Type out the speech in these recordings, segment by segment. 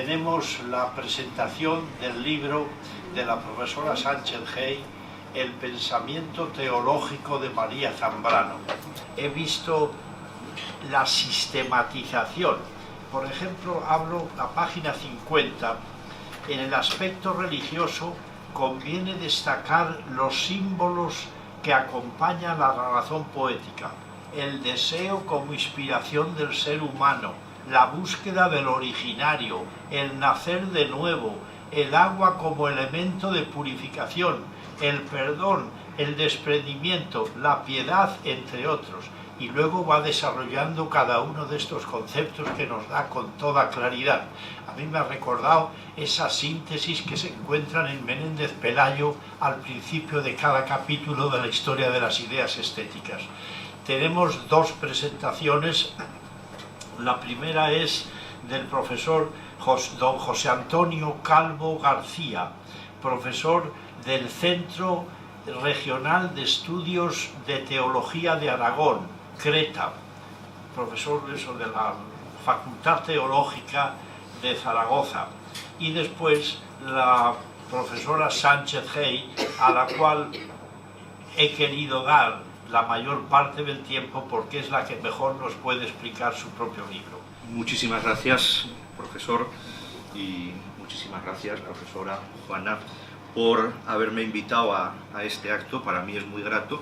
tenemos la presentación del libro de la profesora Sánchez Hey, El pensamiento teológico de María Zambrano. He visto la sistematización. Por ejemplo, hablo la página 50. En el aspecto religioso conviene destacar los símbolos que acompañan la narración poética, el deseo como inspiración del ser humano, la búsqueda del originario, el nacer de nuevo, el agua como elemento de purificación, el perdón, el desprendimiento, la piedad, entre otros. Y luego va desarrollando cada uno de estos conceptos que nos da con toda claridad. A mí me ha recordado esa síntesis que se encuentran en Menéndez Pelayo al principio de cada capítulo de la historia de las ideas estéticas. Tenemos dos presentaciones. La primera es del profesor don José Antonio Calvo García, profesor del Centro Regional de Estudios de Teología de Aragón, Creta, profesor de la Facultad Teológica de Zaragoza, y después la profesora Sánchez Hey, a la cual he querido dar la mayor parte del tiempo porque es la que mejor nos puede explicar su propio libro. Muchísimas gracias, profesor, y muchísimas gracias, profesora Juana, por haberme invitado a este acto. Para mí es muy grato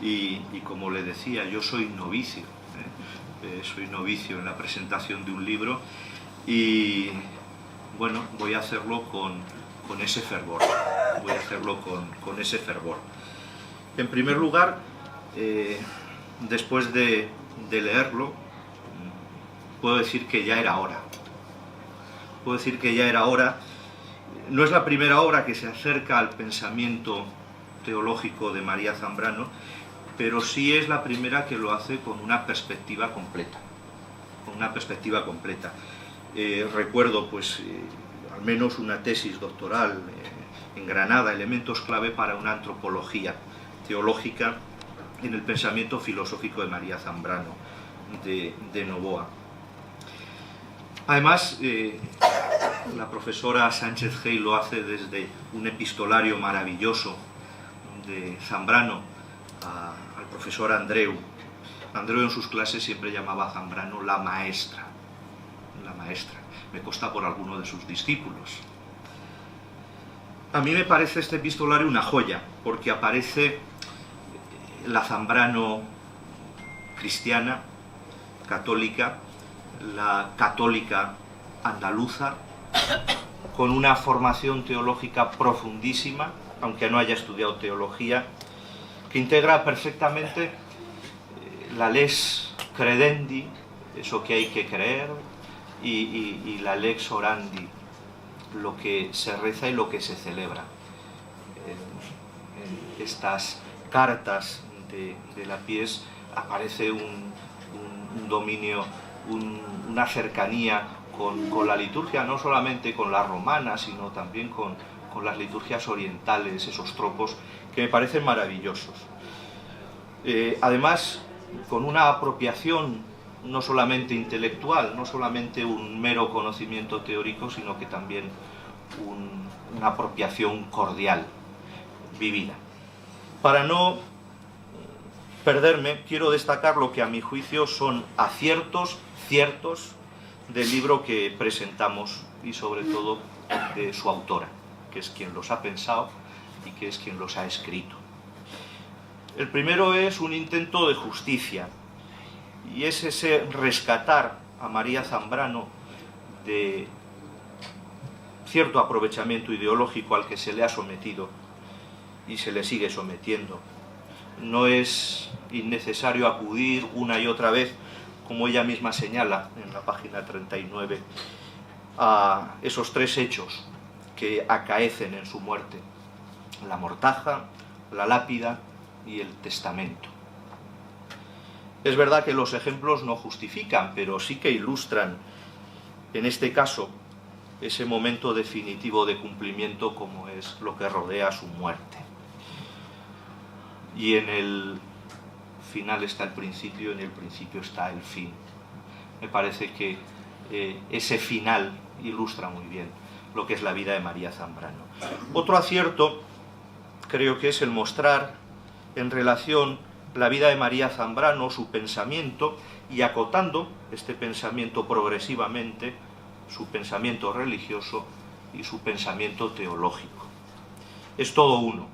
y como le decía, yo soy novicio, soy novicio en la presentación de un libro y bueno, voy a hacerlo con ese fervor, con ese fervor. En primer lugar, después de leerlo, puedo decir que ya era hora. Puedo decir que ya era hora. No es la primera obra que se acerca al pensamiento teológico de María Zambrano, pero sí es la primera que lo hace con una perspectiva completa. Con una perspectiva completa. Recuerdo, pues, al menos una tesis doctoral en Granada, elementos clave para una antropología teológica en el pensamiento filosófico de María Zambrano de Novoa. Además, la profesora Sánchez Hey lo hace desde un epistolario maravilloso de Zambrano al profesor Andreu. Andreu en sus clases siempre llamaba a Zambrano la maestra. La maestra. Me consta por alguno de sus discípulos. A mí me parece este epistolario una joya, porque aparece la Zambrano cristiana, católica, la católica andaluza, con una formación teológica profundísima, aunque no haya estudiado teología, que integra perfectamente la lex credendi, eso que hay que creer, y la lex orandi, lo que se reza y lo que se celebra. En estas cartas de la Pies aparece un dominio, una cercanía con la liturgia, no solamente con la romana, sino también con las liturgias orientales, esos tropos que me parecen maravillosos. Además, con una apropiación no solamente intelectual, no solamente un mero conocimiento teórico, sino que también una apropiación cordial, vivida. Para no perderme, quiero destacar lo que a mi juicio son aciertos ciertos del libro que presentamos y sobre todo de su autora, que es quien los ha pensado y que es quien los ha escrito. El primero es un intento de justicia y es ese rescatar a María Zambrano de cierto aprovechamiento ideológico al que se le ha sometido y se le sigue sometiendo. No es innecesario acudir una y otra vez, como ella misma señala en la página 39, a esos tres hechos que acaecen en su muerte: la mortaja, la lápida y el testamento. Es verdad que los ejemplos no justifican, pero sí que ilustran, en este caso, ese momento definitivo de cumplimiento como es lo que rodea su muerte. Y en el final está el principio, en el principio está el fin. Me parece que ese final ilustra muy bien lo que es la vida de María Zambrano. Otro acierto creo que es el mostrar en relación la vida de María Zambrano, su pensamiento, y acotando este pensamiento progresivamente, su pensamiento religioso y su pensamiento teológico. Es todo uno.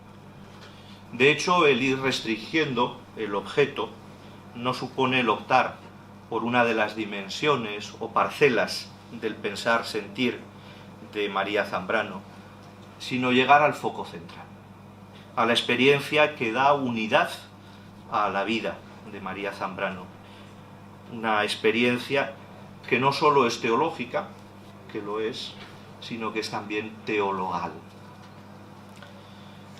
De hecho, el ir restringiendo el objeto no supone el optar por una de las dimensiones o parcelas del pensar-sentir de María Zambrano, sino llegar al foco central, a la experiencia que da unidad a la vida de María Zambrano. Una experiencia que no solo es teológica, que lo es, sino que es también teologal.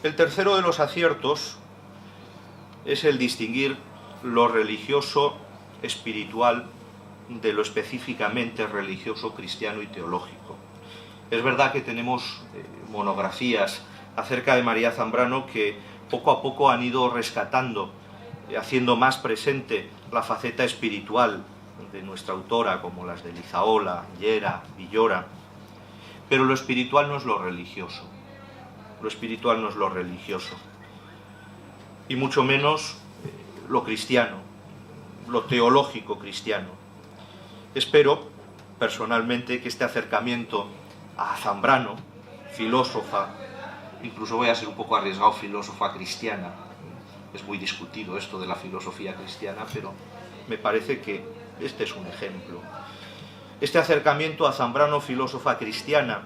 El tercero de los aciertos es el distinguir lo religioso espiritual de lo específicamente religioso cristiano y teológico. Es verdad que tenemos monografías acerca de María Zambrano que poco a poco han ido rescatando, haciendo más presente la faceta espiritual de nuestra autora, como las de Lizaola, Llera, Villora, pero lo espiritual no es lo religioso. Lo espiritual no es lo religioso, y mucho menos lo cristiano, lo teológico cristiano. Espero, personalmente, que este acercamiento a Zambrano, filósofa, incluso voy a ser un poco arriesgado, filósofa cristiana, es muy discutido esto de la filosofía cristiana, pero me parece que este es un ejemplo. Este acercamiento a Zambrano, filósofa cristiana,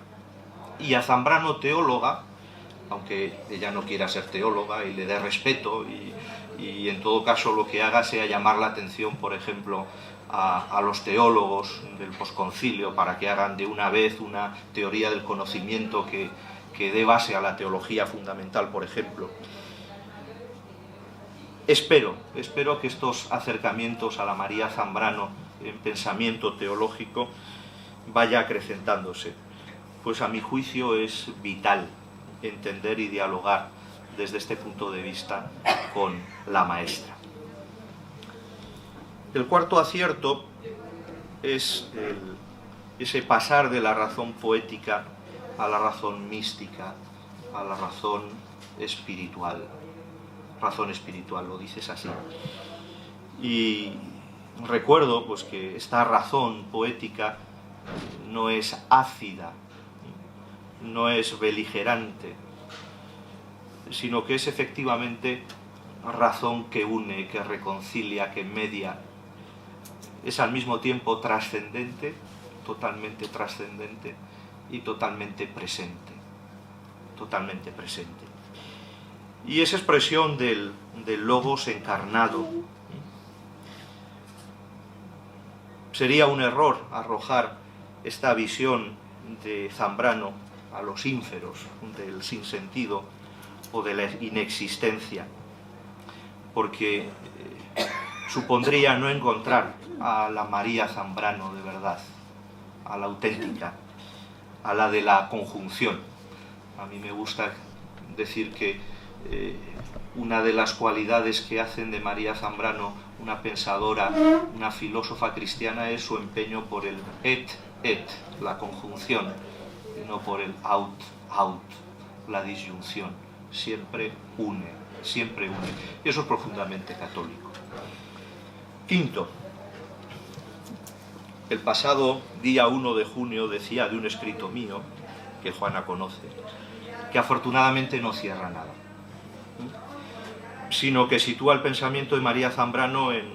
y a Zambrano, teóloga, aunque ella no quiera ser teóloga y le dé respeto y en todo caso lo que haga sea llamar la atención, por ejemplo, a los teólogos del posconcilio para que hagan de una vez una teoría del conocimiento que dé base a la teología fundamental, por ejemplo. Espero que estos acercamientos a la María Zambrano en pensamiento teológico vaya acrecentándose, pues a mi juicio es vital entender y dialogar desde este punto de vista con la maestra. El cuarto acierto es ese pasar de la razón poética a la razón mística, a la razón espiritual. Razón espiritual, lo dices así. Y recuerdo pues que esta razón poética no es ácida, no es beligerante, sino que es efectivamente razón que une, que reconcilia, que media. Es al mismo tiempo trascendente, totalmente trascendente y totalmente presente. Totalmente presente. Y es expresión del Logos encarnado. Sería un error arrojar esta visión de Zambrano a los ínferos del sinsentido o de la inexistencia, porque supondría no encontrar a la María Zambrano de verdad, a la auténtica, a la de la conjunción. A mí me gusta decir que una de las cualidades que hacen de María Zambrano una pensadora, una filósofa cristiana, es su empeño por el et, la conjunción, y no por el out, la disyunción. Siempre une, siempre une. Y eso es profundamente católico. Quinto, el pasado día 1 de junio decía de un escrito mío, que Juana conoce, que afortunadamente no cierra nada, sino que sitúa el pensamiento de María Zambrano en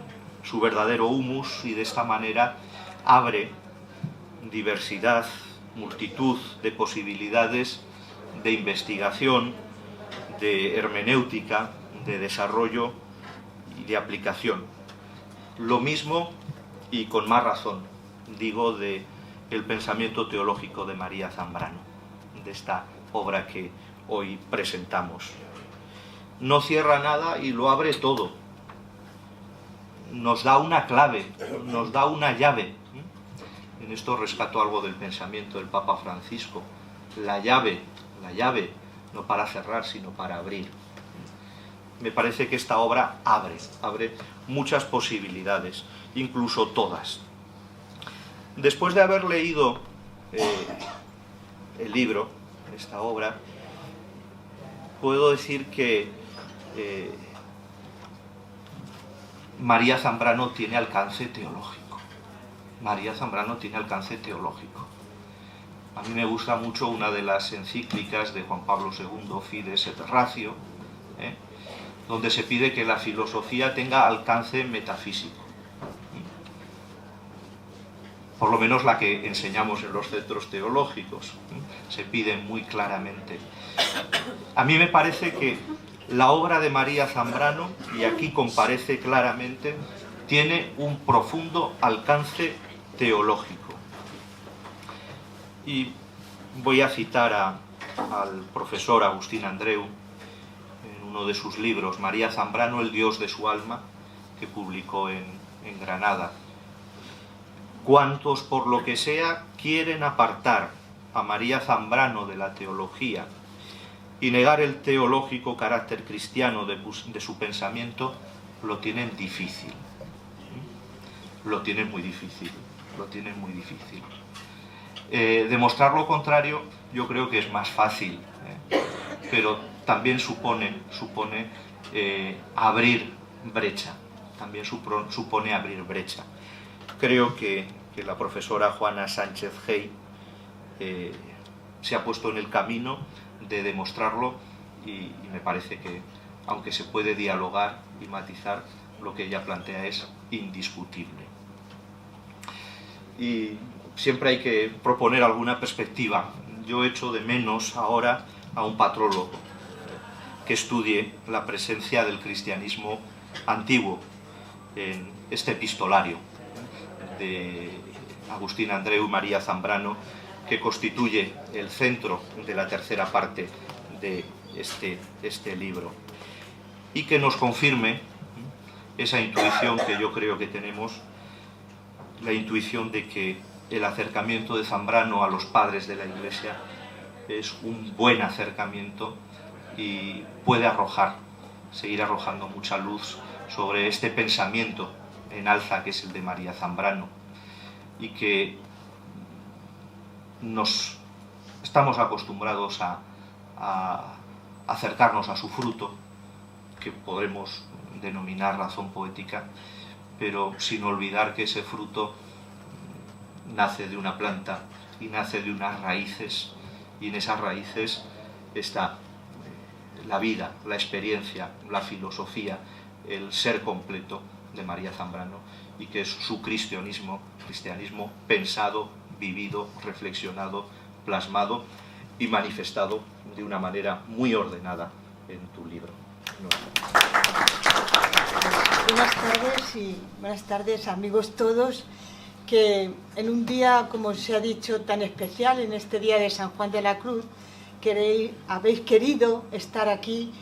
su verdadero humus y de esta manera abre diversidad, multitud de posibilidades de investigación, de hermenéutica, de desarrollo y de aplicación. Lo mismo, y con más razón, digo del pensamiento teológico de María Zambrano, de esta obra que hoy presentamos. No cierra nada y lo abre todo. Nos da una clave, nos da una llave. En esto rescato algo del pensamiento del Papa Francisco. La llave, no para cerrar, sino para abrir. Me parece que esta obra abre muchas posibilidades, incluso todas. Después de haber leído el libro, esta obra, puedo decir que María Zambrano tiene alcance teológico. María Zambrano tiene alcance teológico. A mí me gusta mucho una de las encíclicas de Juan Pablo II, Fides et Ratio, donde se pide que la filosofía tenga alcance metafísico. Por lo menos la que enseñamos en los centros teológicos, se pide muy claramente. A mí me parece que la obra de María Zambrano, y aquí comparece claramente, tiene un profundo alcance teológico. Y voy a citar al profesor Agustín Andreu en uno de sus libros, María Zambrano, el Dios de su alma, que publicó en Granada. Cuantos, por lo que sea, quieren apartar a María Zambrano de la teología y negar el teológico carácter cristiano de su pensamiento, lo tienen difícil. Lo tienen muy difícil. Lo tienen muy difícil. Demostrar lo contrario yo creo que es más fácil, pero también supone abrir brecha. También supone abrir brecha. Creo que la profesora Juana Sánchez Gey se ha puesto en el camino de demostrarlo y me parece que, aunque se puede dialogar y matizar, lo que ella plantea es indiscutible. Y siempre hay que proponer alguna perspectiva. Yo echo de menos ahora a un patrólogo que estudie la presencia del cristianismo antiguo en este epistolario de Agustín Andreu y María Zambrano, que constituye el centro de la tercera parte de este libro, y que nos confirme esa intuición que yo creo que tenemos, la intuición de que el acercamiento de Zambrano a los padres de la Iglesia es un buen acercamiento y puede seguir arrojando mucha luz sobre este pensamiento en alza que es el de María Zambrano, y que estamos acostumbrados a acercarnos a su fruto, que podremos denominar razón poética, pero sin olvidar que ese fruto nace de una planta y nace de unas raíces, y en esas raíces está la vida, la experiencia, la filosofía, el ser completo de María Zambrano, y que es su cristianismo pensado, vivido, reflexionado, plasmado y manifestado de una manera muy ordenada en tu libro. Buenas tardes amigos todos, que en un día, como se ha dicho, tan especial, en este día de San Juan de la Cruz, habéis querido estar aquí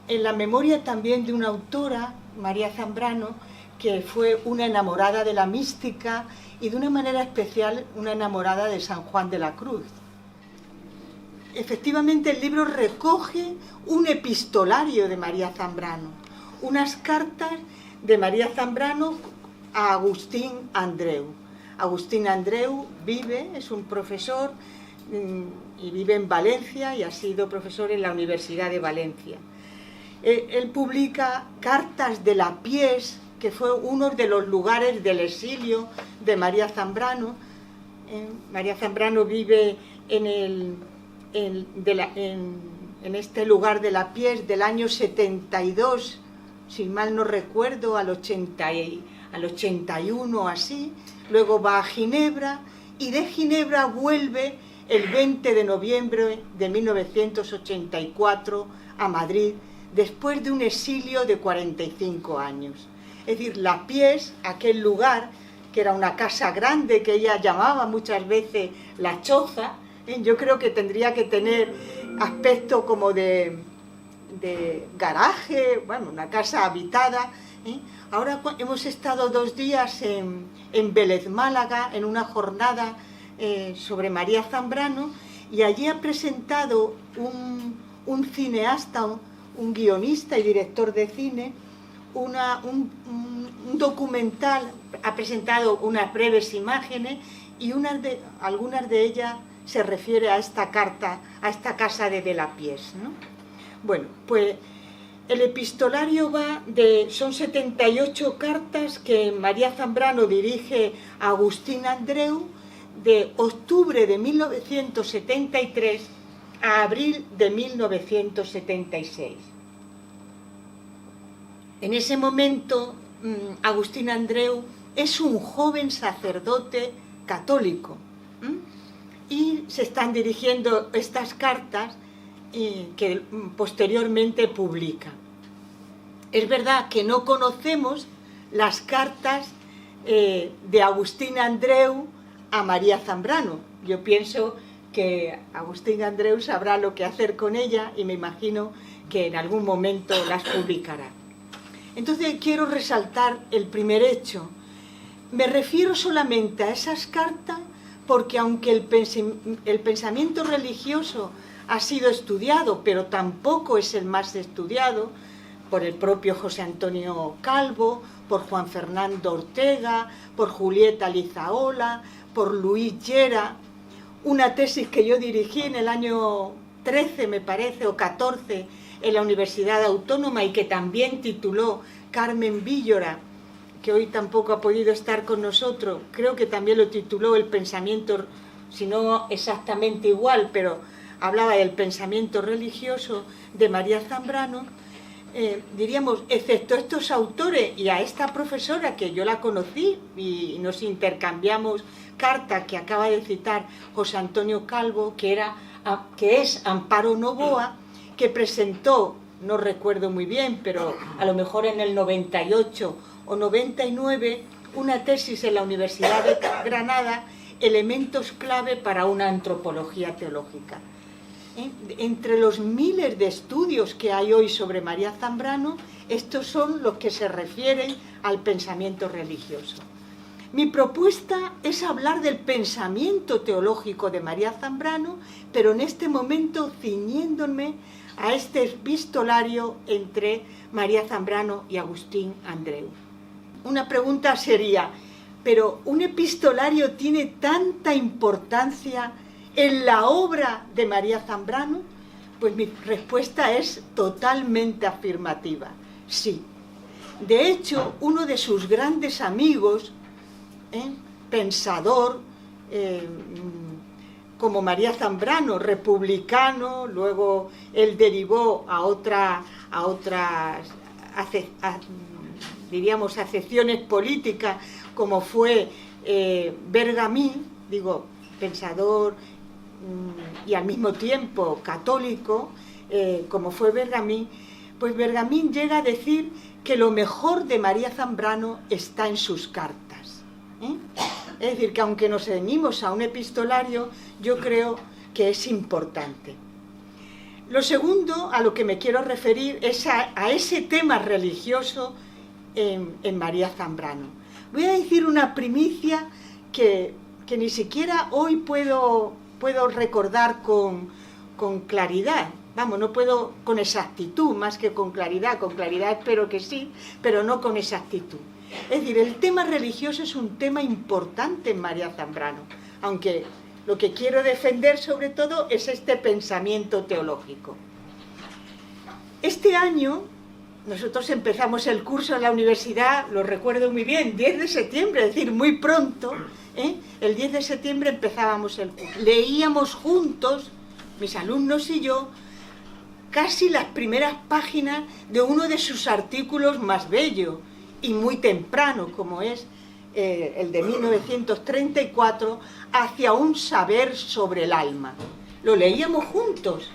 en la memoria también de una autora, María Zambrano, que fue una enamorada de la mística y de una manera especial una enamorada de San Juan de la Cruz. Efectivamente, el libro recoge un epistolario de María Zambrano, unas cartas de María Zambrano a Agustín Andreu. Agustín Andreu es un profesor y vive en Valencia y ha sido profesor en la Universidad de Valencia. Él publica Cartas de la Pies, que fue uno de los lugares del exilio de María Zambrano. María Zambrano vive en este lugar de la Pies del año 72, si mal no recuerdo, al 81 así. Luego va a Ginebra y de Ginebra vuelve el 20 de noviembre de 1984 a Madrid, después de un exilio de 45 años. Es decir, La Pies, aquel lugar, que era una casa grande que ella llamaba muchas veces la choza, yo creo que tendría que tener aspecto como de garaje, bueno, una casa habitada. Ahora hemos estado 2 días en Vélez, Málaga, en una jornada sobre María Zambrano, y allí ha presentado un cineasta, un guionista y director de cine, un documental, ha presentado unas breves imágenes y algunas de ellas se refiere a esta carta, a esta casa de Delapiés, ¿no? Bueno, pues el epistolario son 78 cartas que María Zambrano dirige a Agustín Andreu de octubre de 1973 a abril de 1976. En ese momento, Agustín Andreu es un joven sacerdote católico, y se están dirigiendo estas cartas que posteriormente publica. Es verdad que no conocemos las cartas de Agustín Andreu a María Zambrano. Yo pienso que Agustín Andreu sabrá lo que hacer con ella y me imagino que en algún momento las publicará. Entonces quiero resaltar el primer hecho. Me refiero solamente a esas cartas porque aunque el pensamiento religioso ha sido estudiado, pero tampoco es el más estudiado, por el propio José Antonio Calvo, por Juan Fernando Ortega, por Julieta Lizaola, por Luis Llera, una tesis que yo dirigí en el año 13, me parece, o 14, en la Universidad Autónoma y que también tituló Carmen Villora, que hoy tampoco ha podido estar con nosotros, creo que también lo tituló El pensamiento, si no exactamente igual, pero hablaba del pensamiento religioso de María Zambrano. Diríamos, excepto estos autores y a esta profesora que yo la conocí y nos intercambiamos carta que acaba de citar José Antonio Calvo, que es Amparo Novoa, que presentó, no recuerdo muy bien, pero a lo mejor en el 98 o 99, una tesis en la Universidad de Granada, Elementos clave para una antropología teológica. Entre los miles de estudios que hay hoy sobre María Zambrano, estos son los que se refieren al pensamiento religioso. Mi propuesta es hablar del pensamiento teológico de María Zambrano, pero en este momento ciñéndome a este epistolario entre María Zambrano y Agustín Andreu. Una pregunta sería, ¿pero un epistolario tiene tanta importancia en la obra de María Zambrano? Pues mi respuesta es totalmente afirmativa, sí. De hecho, uno de sus grandes amigos, pensador, como María Zambrano, republicano, luego él derivó a otras diríamos, acepciones políticas, como fue Bergamín, pensador y al mismo tiempo católico, como fue Bergamín, pues Bergamín llega a decir que lo mejor de María Zambrano está en sus cartas. Es decir, que aunque nos ceñimos a un epistolario, yo creo que es importante. Lo segundo a lo que me quiero referir es a ese tema religioso en María Zambrano. Voy a decir una primicia que ni siquiera hoy puedo recordar con claridad. Vamos, no puedo con exactitud, más que con claridad espero que sí, pero no con exactitud. Es decir, el tema religioso es un tema importante en María Zambrano, aunque lo que quiero defender sobre todo es este pensamiento teológico. Este año nosotros empezamos el curso en la universidad, lo recuerdo muy bien, 10 de septiembre, es decir, muy pronto, el 10 de septiembre empezábamos el curso. Leíamos juntos, mis alumnos y yo, casi las primeras páginas de uno de sus artículos más bellos y muy temprano, como es el de 1934, Hacia un saber sobre el alma. Lo leíamos juntos.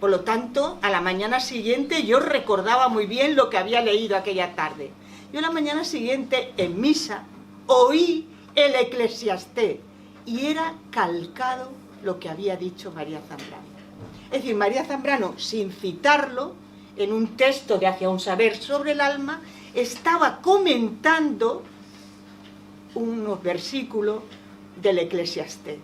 Por lo tanto, a la mañana siguiente yo recordaba muy bien lo que había leído aquella tarde. Yo a la mañana siguiente, en misa, oí el Eclesiastés y era calcado lo que había dicho María Zambrano. Es decir, María Zambrano, sin citarlo, en un texto de Hacia un saber sobre el alma, estaba comentando unos versículos del Eclesiastés.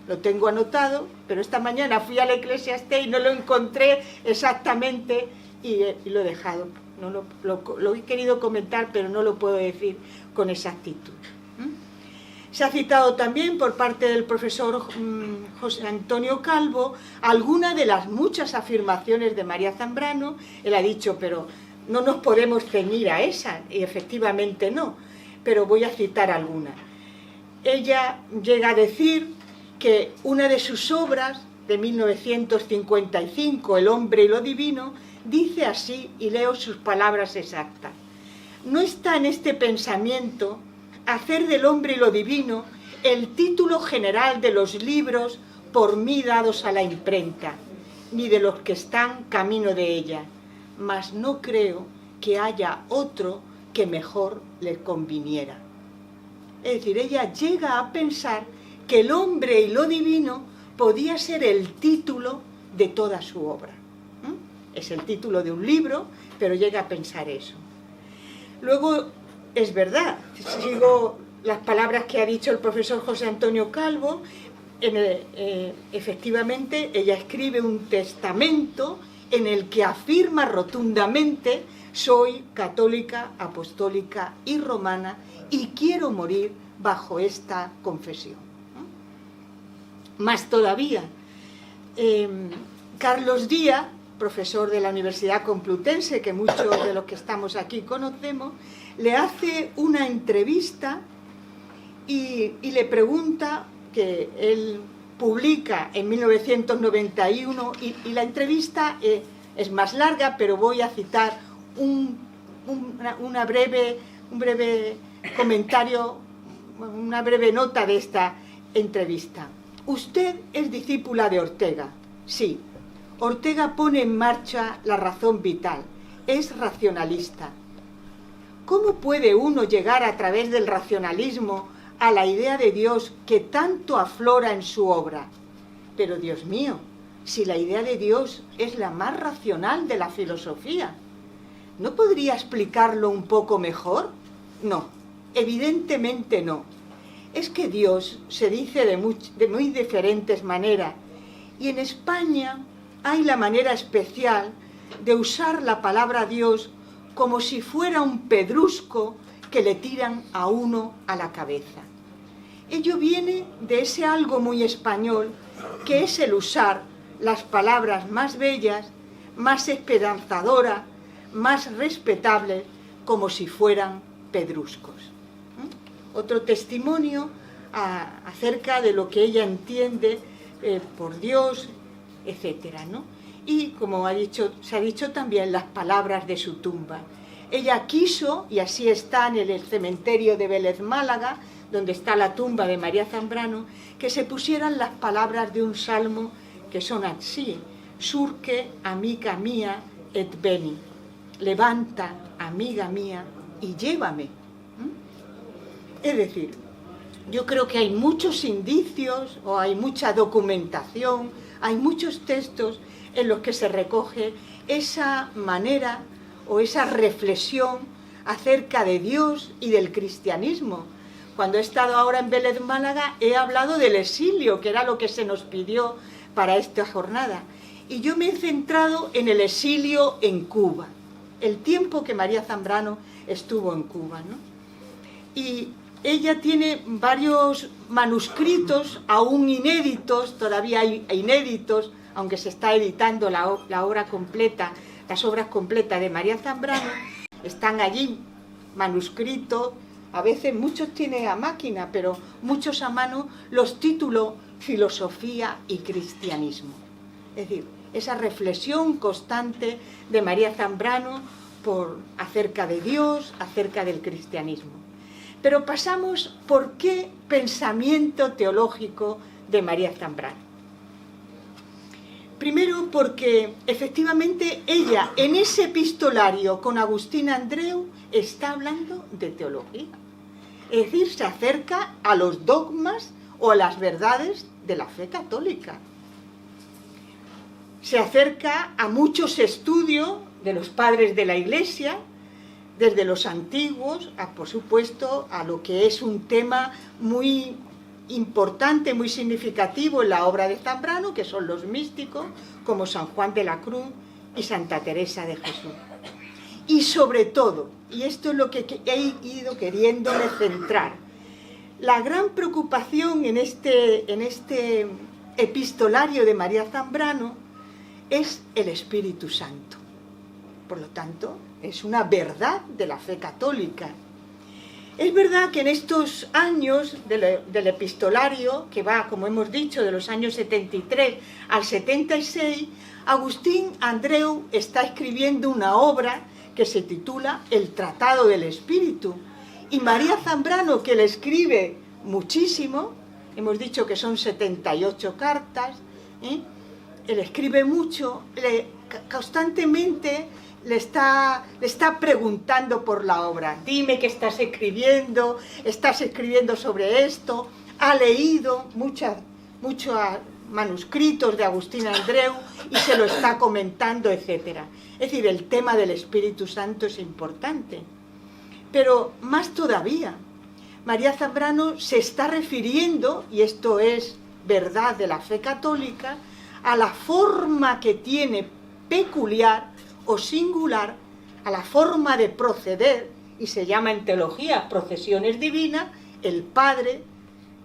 Lo tengo anotado, pero esta mañana fui al Eclesiastés y no lo encontré exactamente y lo he dejado. Lo he querido comentar, pero no lo puedo decir con exactitud. Se ha citado también por parte del profesor José Antonio Calvo algunas de las muchas afirmaciones de María Zambrano. Él ha dicho, pero no nos podemos ceñir a esa, y efectivamente no, pero voy a citar algunas. Ella llega a decir que una de sus obras, de 1955, El hombre y lo divino, dice así, y leo sus palabras exactas: no está en este pensamiento hacer del hombre y lo divino el título general de los libros por mí dados a la imprenta, ni de los que están camino de ella, mas no creo que haya otro que mejor le conviniera. Es decir, ella llega a pensar que el hombre y lo divino podía ser el título de toda su obra. Es el título de un libro, pero llega a pensar eso. Luego, es verdad, sigo las palabras que ha dicho el profesor José Antonio Calvo. Efectivamente, ella escribe un testamento en el que afirma rotundamente: soy católica, apostólica y romana y quiero morir bajo esta confesión. Más todavía, Carlos Díaz, profesor de la Universidad Complutense, que muchos de los que estamos aquí conocemos, le hace una entrevista y le pregunta, que él publica en 1991, y la entrevista es más larga, pero voy a citar un breve comentario, una breve nota de esta entrevista. Usted es discípula de Ortega. Sí, Ortega pone en marcha la razón vital, es racionalista. ¿Cómo puede uno llegar a través del racionalismo a la idea de Dios que tanto aflora en su obra? Pero Dios mío, si la idea de Dios es la más racional de la filosofía, ¿no podría explicarlo un poco mejor? No, evidentemente no. Es que Dios se dice de muy diferentes maneras, y en España hay la manera especial de usar la palabra Dios como si fuera un pedrusco que le tiran a uno a la cabeza. Ello viene de ese algo muy español, que es el usar las palabras más bellas, más esperanzadoras, más respetables, como si fueran pedruscos. Otro testimonio acerca de lo que ella entiende por Dios, etcétera, ¿no? Y como se ha dicho también, las palabras de su tumba. Ella quiso, y así está en el cementerio de Vélez, Málaga, donde está la tumba de María Zambrano, que se pusieran las palabras de un salmo que son así: surque, amiga mía, et veni. Levanta, amiga mía, y llévame. Es decir, yo creo que hay muchos indicios, o hay mucha documentación, hay muchos textos en los que se recoge esa manera o esa reflexión acerca de Dios y del cristianismo. Cuando he estado ahora en Vélez, Málaga, he hablado del exilio, que era lo que se nos pidió para esta jornada. Y yo me he centrado en el exilio en Cuba, el tiempo que María Zambrano estuvo en Cuba, ¿no? Y ella tiene varios manuscritos, aún inéditos, todavía hay inéditos, aunque se está editando la obra completa, las obras completas de María Zambrano, están allí manuscritos. A veces muchos tiene a máquina, pero muchos a mano, los tituló Filosofía y Cristianismo. Es decir, esa reflexión constante de María Zambrano acerca de Dios, acerca del cristianismo. Pero pasamos por qué pensamiento teológico de María Zambrano. Primero porque efectivamente ella en ese epistolario con Agustín Andreu está hablando de teología. Es decir, se acerca a los dogmas o a las verdades de la fe católica. Se acerca a muchos estudios de los padres de la Iglesia, desde los antiguos, por supuesto, a lo que es un tema muy importante, muy significativo en la obra de Zambrano, que son los místicos, como San Juan de la Cruz y Santa Teresa de Jesús. Y sobre todo, y esto es lo que he ido queriéndome centrar, la gran preocupación en este epistolario de María Zambrano es el Espíritu Santo. Por lo tanto, es una verdad de la fe católica. Es verdad que en estos años del epistolario, que va, como hemos dicho, de los años 73 al 76, Agustín Andreu está escribiendo una obra que se titula El Tratado del Espíritu. Y María Zambrano, que le escribe muchísimo, hemos dicho que son 78 cartas, él escribe mucho, constantemente le está preguntando por la obra. Dime qué estás escribiendo sobre esto, ha leído muchos manuscritos de Agustín Andreu y se lo está comentando, etc. Es decir, el tema del Espíritu Santo es importante. Pero más todavía, María Zambrano se está refiriendo, y esto es verdad de la fe católica, a la forma que tiene peculiar o singular, a la forma de proceder, y se llama en teología procesiones divinas, el Padre,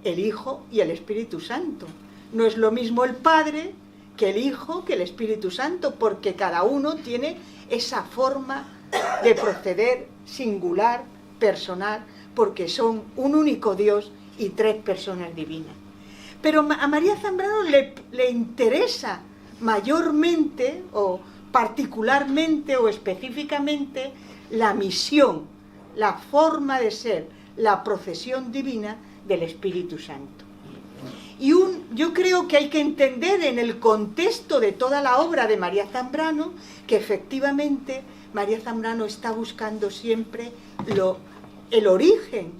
el Hijo y el Espíritu Santo. No es lo mismo el Padre que el Hijo, que el Espíritu Santo, porque cada uno tiene esa forma de proceder singular, personal, porque son un único Dios y tres personas divinas. Pero a María Zambrano le interesa mayormente o particularmente o específicamente la misión, la forma de ser, la procesión divina del Espíritu Santo. Y yo creo que hay que entender en el contexto de toda la obra de María Zambrano que efectivamente María Zambrano está buscando siempre el origen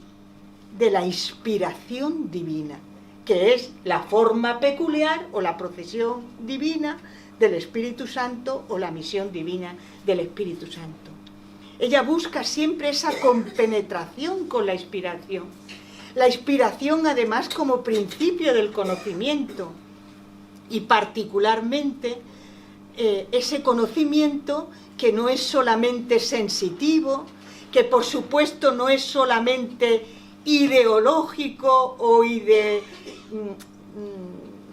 de la inspiración divina, que es la forma peculiar o la procesión divina del Espíritu Santo o la misión divina del Espíritu Santo. Ella busca siempre esa compenetración con la inspiración. La inspiración además como principio del conocimiento y particularmente ese conocimiento que no es solamente sensitivo, que por supuesto no es solamente ideológico o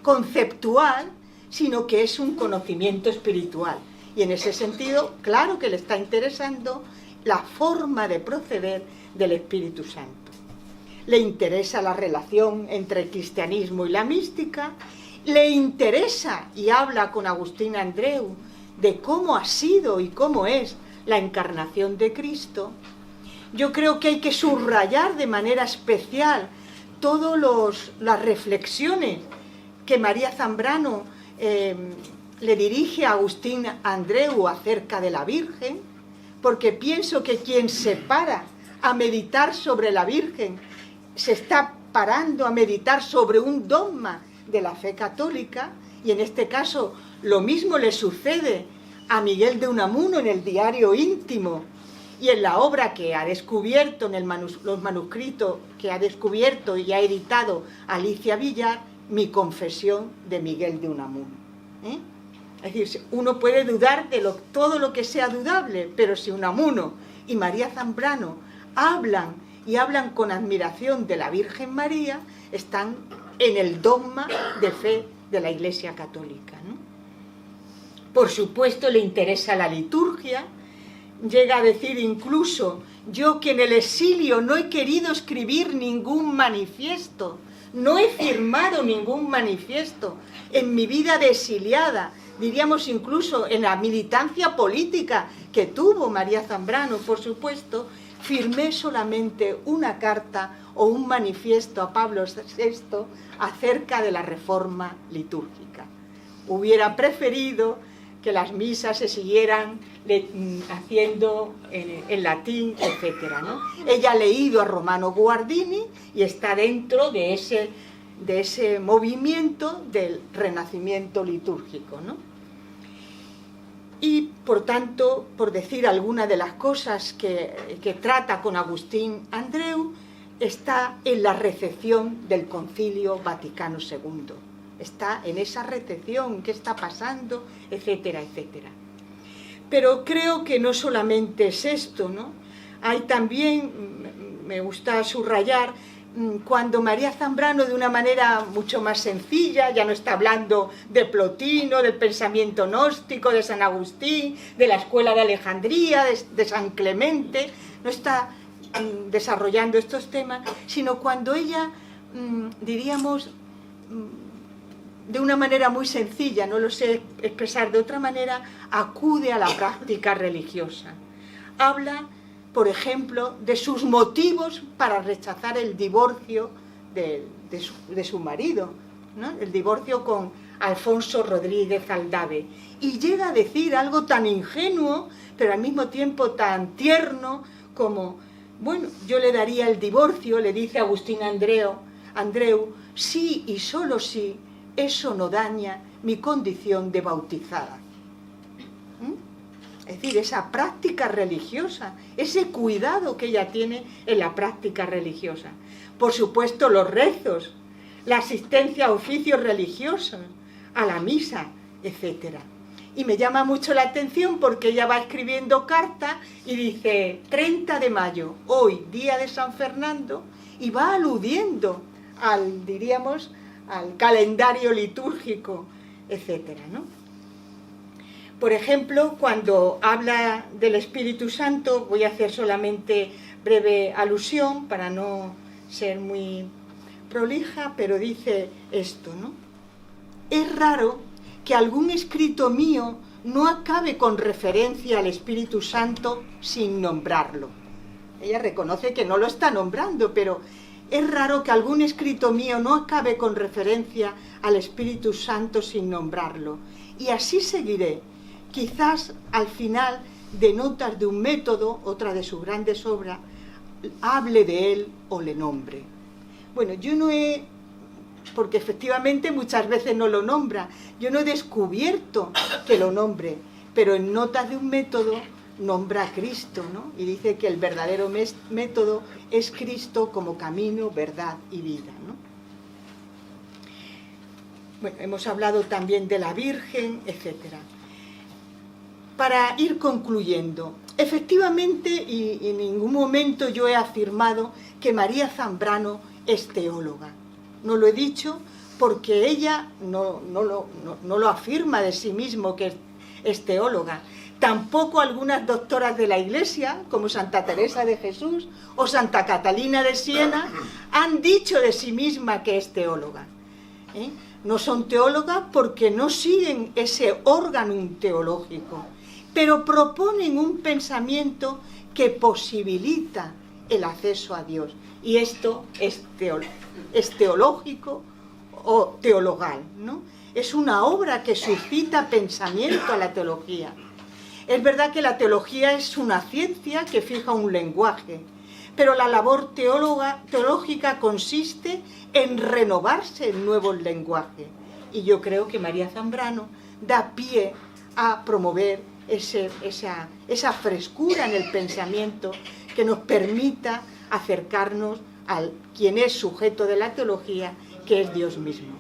conceptual, sino que es un conocimiento espiritual. Y en ese sentido, claro que le está interesando la forma de proceder del Espíritu Santo. Le interesa la relación entre el cristianismo y la mística, le interesa y habla con Agustín Andreu de cómo ha sido y cómo es la encarnación de Cristo. Yo creo que hay que subrayar de manera especial todas las reflexiones que María Zambrano le dirige a Agustín Andreu acerca de la Virgen, porque pienso que quien se para a meditar sobre la Virgen se está parando a meditar sobre un dogma de la fe católica, y en este caso lo mismo le sucede a Miguel de Unamuno en el Diario Íntimo y en la obra que ha descubierto, en los manuscritos que ha descubierto y ha editado Alicia Villar, Mi confesión de Miguel de Unamuno. Es decir, uno puede dudar de todo lo que sea dudable, pero si Unamuno y María Zambrano hablan con admiración de la Virgen María, están en el dogma de fe de la Iglesia Católica, ¿no? Por supuesto le interesa la liturgia, llega a decir incluso: yo que en el exilio no he querido escribir ningún manifiesto, no he firmado ningún manifiesto, en mi vida de exiliada, diríamos incluso en la militancia política que tuvo María Zambrano, por supuesto, firmé solamente una carta o un manifiesto a Pablo VI acerca de la reforma litúrgica. Hubiera preferido que las misas se siguieran haciendo en latín, etc., ¿no? Ella ha leído a Romano Guardini y está dentro de ese movimiento del renacimiento litúrgico, ¿no? Y, por tanto, por decir alguna de las cosas que trata con Agustín Andreu, está en la recepción del Concilio Vaticano II. Está en esa recepción, qué está pasando, etcétera, etcétera. Pero creo que no solamente es esto, ¿no? Hay también, me gusta subrayar, cuando María Zambrano, de una manera mucho más sencilla, ya no está hablando de Plotino, del pensamiento gnóstico, de San Agustín, de la escuela de Alejandría, de San Clemente, no está desarrollando estos temas, sino cuando ella, diríamos, de una manera muy sencilla, no lo sé expresar de otra manera, acude a la práctica religiosa. Habla, por ejemplo, de sus motivos para rechazar el divorcio de su marido, ¿no? El divorcio con Alfonso Rodríguez Aldave. Y llega a decir algo tan ingenuo, pero al mismo tiempo tan tierno, como, bueno, yo le daría el divorcio, le dice Agustín Andreu, sí y solo sí, eso no daña mi condición de bautizada. Es decir, esa práctica religiosa, ese cuidado que ella tiene en la práctica religiosa. Por supuesto, los rezos, la asistencia a oficios religiosos, a la misa, etc. Y me llama mucho la atención porque ella va escribiendo cartas y dice 30 de mayo, hoy, día de San Fernando, y va aludiendo al, diríamos, al calendario litúrgico, etcétera, ¿no? Por ejemplo, cuando habla del Espíritu Santo, voy a hacer solamente breve alusión para no ser muy prolija, pero dice esto, ¿no? Es raro que algún escrito mío no acabe con referencia al Espíritu Santo sin nombrarlo. Ella reconoce que no lo está nombrando, pero es raro que algún escrito mío no acabe con referencia al Espíritu Santo sin nombrarlo. Y así seguiré. Quizás al final de Notas de un método, otra de sus grandes obras, hable de él o le nombre. Bueno, yo no he, porque efectivamente muchas veces no lo nombra, yo no he descubierto que lo nombre, pero en Notas de un método nombra a Cristo, ¿no? Y dice que el verdadero método es Cristo como camino, verdad y vida, ¿no? Bueno, hemos hablado también de la Virgen, etcétera. Para ir concluyendo, efectivamente, y en ningún momento yo he afirmado que María Zambrano es teóloga. No lo he dicho porque ella no lo afirma de sí mismo que es teóloga. Tampoco algunas doctoras de la Iglesia, como Santa Teresa de Jesús o Santa Catalina de Siena, han dicho de sí misma que es teóloga. No son teólogas porque no siguen ese órgano teológico, pero proponen un pensamiento que posibilita el acceso a Dios. Y esto es teológico o teologal, ¿no? Es una obra que suscita pensamiento a la teología. Es verdad que la teología es una ciencia que fija un lenguaje, pero la labor teológica consiste en renovarse en nuevos lenguajes. Y yo creo que María Zambrano da pie a promover esa frescura en el pensamiento que nos permita acercarnos a quien es sujeto de la teología, que es Dios mismo.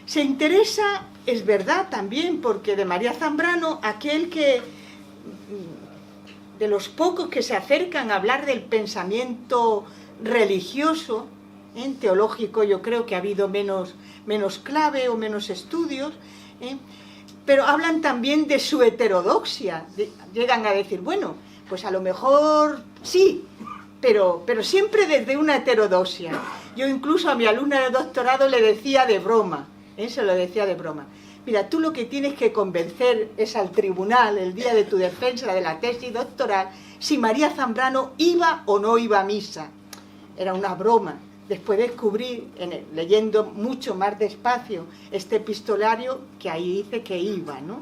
Se interesa, es verdad también, porque de María Zambrano, aquel que, de los pocos que se acercan a hablar del pensamiento religioso, teológico, yo creo que ha habido menos clave o menos estudios, pero hablan también de su heterodoxia. Llegan a decir, bueno, pues a lo mejor sí, pero siempre desde una heterodoxia. Yo incluso a mi alumna de doctorado le decía de broma, se lo decía de broma. Mira, tú lo que tienes que convencer es al tribunal, el día de tu defensa de la tesis doctoral, si María Zambrano iba o no iba a misa. Era una broma. Después descubrí, leyendo mucho más despacio este epistolario, que ahí dice que iba, ¿no?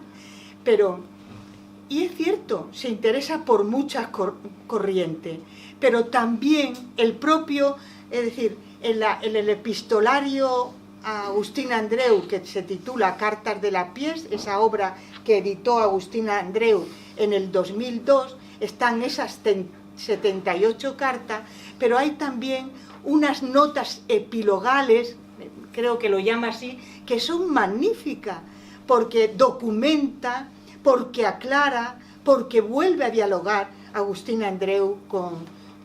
Pero, y es cierto, se interesa por muchas corrientes, pero también el propio, es decir, en el epistolario a Agustín Andreu, que se titula Cartas de la Pies, esa obra que editó Agustín Andreu en el 2002, están esas 78 cartas, pero hay también unas notas epilogales, creo que lo llama así, que son magníficas, porque documenta, porque aclara, porque vuelve a dialogar Agustín Andreu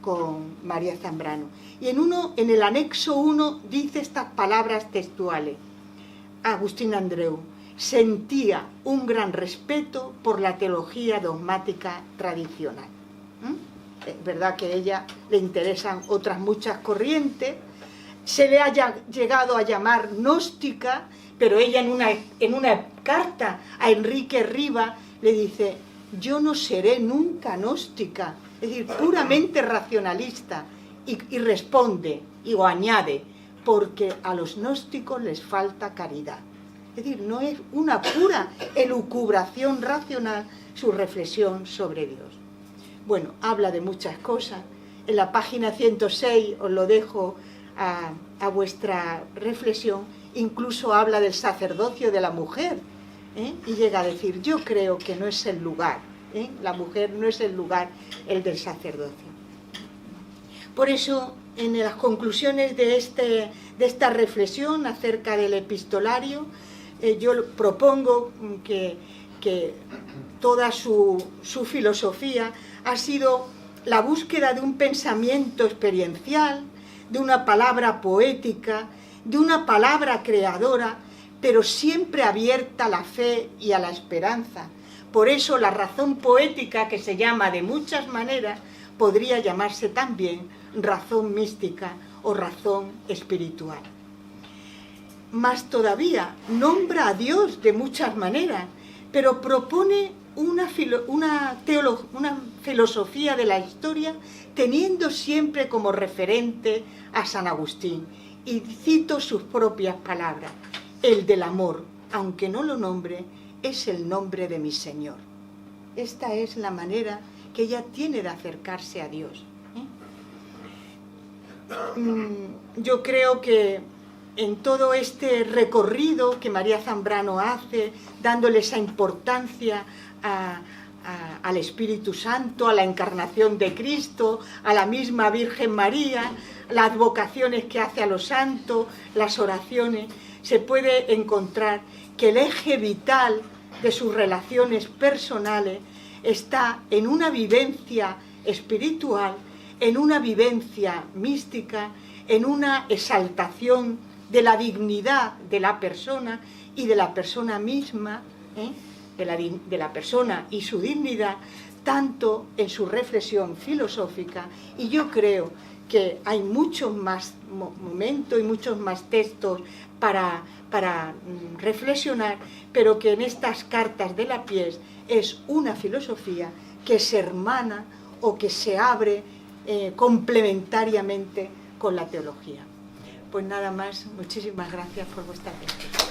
con María Zambrano. Y en el anexo 1 dice estas palabras textuales. Agustín Andreu sentía un gran respeto por la teología dogmática tradicional. Es verdad que a ella le interesan otras muchas corrientes, se le haya llegado a llamar gnóstica, pero ella en una carta a Enrique Riva le dice: yo no seré nunca gnóstica, es decir, puramente racionalista, y responde o añade: porque a los gnósticos les falta caridad. Es decir, no es una pura elucubración racional su reflexión sobre Dios. Bueno, habla de muchas cosas. En la página 106, os lo dejo a vuestra reflexión, incluso habla del sacerdocio de la mujer, y llega a decir: yo creo que no es el lugar, la mujer no es el lugar, el del sacerdocio. Por eso, en las conclusiones de esta reflexión acerca del epistolario, yo propongo que toda su filosofía ha sido la búsqueda de un pensamiento experiencial, de una palabra poética, de una palabra creadora, pero siempre abierta a la fe y a la esperanza. Por eso la razón poética, que se llama de muchas maneras, podría llamarse también razón mística o razón espiritual. Más todavía, nombra a Dios de muchas maneras, pero propone una filosofía de la historia teniendo siempre como referente a San Agustín. Y cito sus propias palabras: el del amor, aunque no lo nombre, es el nombre de mi Señor. Esta es la manera que ella tiene de acercarse a Dios. Yo creo que en todo este recorrido que María Zambrano hace, dándole esa importancia al Espíritu Santo, a la encarnación de Cristo, a la misma Virgen María, las vocaciones que hace a los santos, las oraciones, se puede encontrar que el eje vital de sus relaciones personales está en una vivencia espiritual, en una vivencia mística, en una exaltación de la dignidad de la persona y de la persona misma, de la persona y su dignidad, tanto en su reflexión filosófica. Y yo creo que hay muchos más momentos y muchos más textos para reflexionar, pero que en estas cartas de la Pies es una filosofía que se hermana o que se abre complementariamente con la teología. Pues nada más, muchísimas gracias por vuestra atención.